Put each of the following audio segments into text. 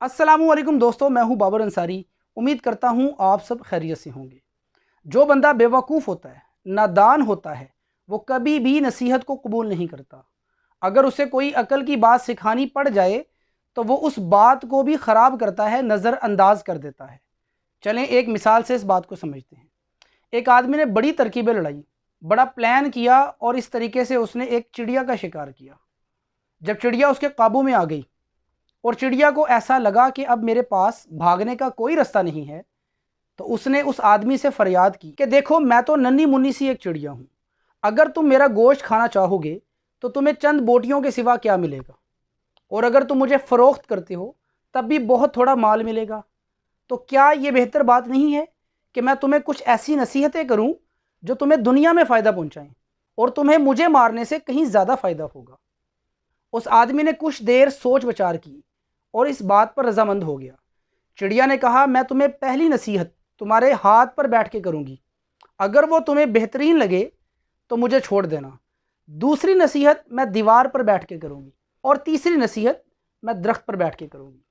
अस्सलामु अलैकुम दोस्तों, मैं हूं बाबर अंसारी। उम्मीद करता हूं आप सब खैरियत से होंगे। जो बंदा बेवकूफ़ होता है, नादान होता है, वो कभी भी नसीहत को कबूल नहीं करता। अगर उसे कोई अकल की बात सिखानी पड़ जाए तो वो उस बात को भी ख़राब करता है, नज़रअंदाज कर देता है। चलें एक मिसाल से इस बात को समझते हैं। एक आदमी ने बड़ी तरकीबें लड़ाई, बड़ा प्लान किया और इस तरीके से उसने एक चिड़िया का शिकार किया। जब चिड़िया उसके काबू में आ गई और चिड़िया को ऐसा लगा कि अब मेरे पास भागने का कोई रास्ता नहीं है, तो उसने उस आदमी से फरियाद की कि देखो, मैं तो नन्ही मुन्नी सी एक चिड़िया हूँ। अगर तुम मेरा गोश्त खाना चाहोगे तो तुम्हें चंद बोटियों के सिवा क्या मिलेगा, और अगर तुम मुझे फ़रोख्त करते हो तब भी बहुत थोड़ा माल मिलेगा। तो क्या ये बेहतर बात नहीं है कि मैं तुम्हें कुछ ऐसी नसीहतें करूं जो तुम्हें दुनिया में फ़ायदा पहुंचाएं और तुम्हें मुझे मारने से कहीं ज़्यादा फ़ायदा होगा। उस आदमी ने कुछ देर सोच विचार की और इस बात पर रजामंद हो गया। चिड़िया ने कहा, मैं तुम्हें पहली नसीहत तुम्हारे हाथ पर बैठ के करूंगी, अगर वो तुम्हें बेहतरीन लगे तो मुझे छोड़ देना। दूसरी नसीहत मैं दीवार पर बैठ के करूंगी, और तीसरी नसीहत मैं दरख्त पर बैठ के करूंगी।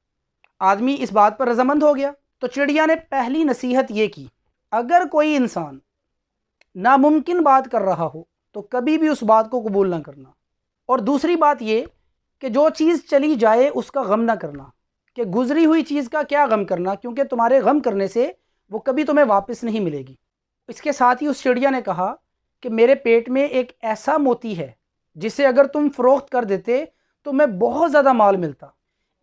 आदमी इस बात पर रजामंद हो गया। तो चिड़िया ने पहली नसीहत ये की, अगर कोई इंसान नामुमकिन बात कर रहा हो तो कभी भी उस बात को कबूल ना करना। और दूसरी बात ये कि जो चीज़ चली जाए उसका गम ना करना, कि गुजरी हुई चीज़ का क्या गम करना, क्योंकि तुम्हारे गम करने से वो कभी तुम्हें वापस नहीं मिलेगी। इसके साथ ही उस चिड़िया ने कहा कि मेरे पेट में एक ऐसा मोती है जिसे अगर तुम फ़रोख्त कर देते तो मैं बहुत ज़्यादा माल मिलता,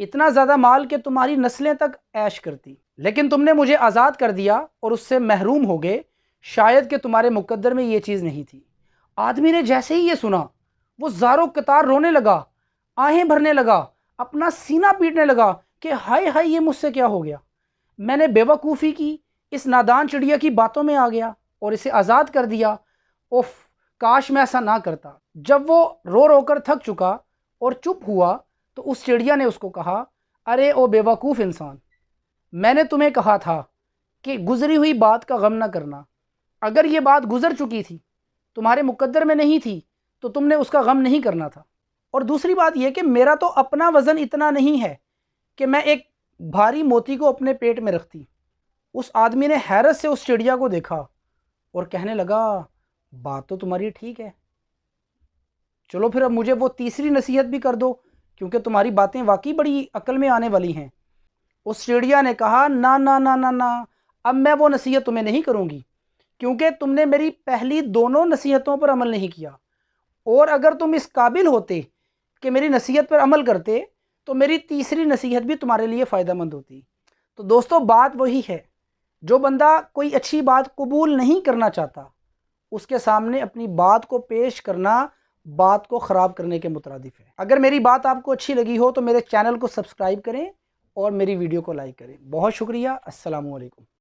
इतना ज़्यादा माल कि तुम्हारी नस्लें तक ऐश करती। लेकिन तुमने मुझे आज़ाद कर दिया और उससे महरूम हो गए, शायद कि तुम्हारे मुकद्दर में ये चीज़ नहीं थी। आदमी ने जैसे ही ये सुना वो ज़ारो कतार रोने लगा, आहें भरने लगा, अपना सीना पीटने लगा कि हाय हाय, ये मुझसे क्या हो गया। मैंने बेवकूफ़ी की, इस नादान चिड़िया की बातों में आ गया और इसे आज़ाद कर दिया। उफ, काश मैं ऐसा ना करता। जब वो रो रो कर थक चुका और चुप हुआ तो उस चिड़िया ने उसको कहा, अरे ओ बेवकूफ़ इंसान, मैंने तुम्हें कहा था कि गुजरी हुई बात का गम ना करना। अगर ये बात गुजर चुकी थी, तुम्हारे मुकद्दर में नहीं थी, तो तुमने उसका गम नहीं करना था। और दूसरी बात यह कि मेरा तो अपना वज़न इतना नहीं है कि मैं एक भारी मोती को अपने पेट में रखती। उस आदमी ने हैरत से उस चिड़िया को देखा और कहने लगा, बात तो तुम्हारी ठीक है, चलो फिर अब मुझे वो तीसरी नसीहत भी कर दो, क्योंकि तुम्हारी बातें वाकई बड़ी अक्ल में आने वाली हैं। उस चिड़िया ने कहा, ना ना ना ना ना, अब मैं वो नसीहत तुम्हें नहीं करूँगी, क्योंकि तुमने मेरी पहली दोनों नसीहतों पर अमल नहीं किया, और अगर तुम इस काबिल होते कि मेरी नसीहत पर अमल करते तो मेरी तीसरी नसीहत भी तुम्हारे लिए फ़ायदेमंद होती। तो दोस्तों, बात वही है, जो बंदा कोई अच्छी बात कबूल नहीं करना चाहता, उसके सामने अपनी बात को पेश करना बात को ख़राब करने के मुतरादिफ है। अगर मेरी बात आपको अच्छी लगी हो तो मेरे चैनल को सब्सक्राइब करें और मेरी वीडियो को लाइक करें। बहुत शुक्रिया। अस्सलामु अलैकुम।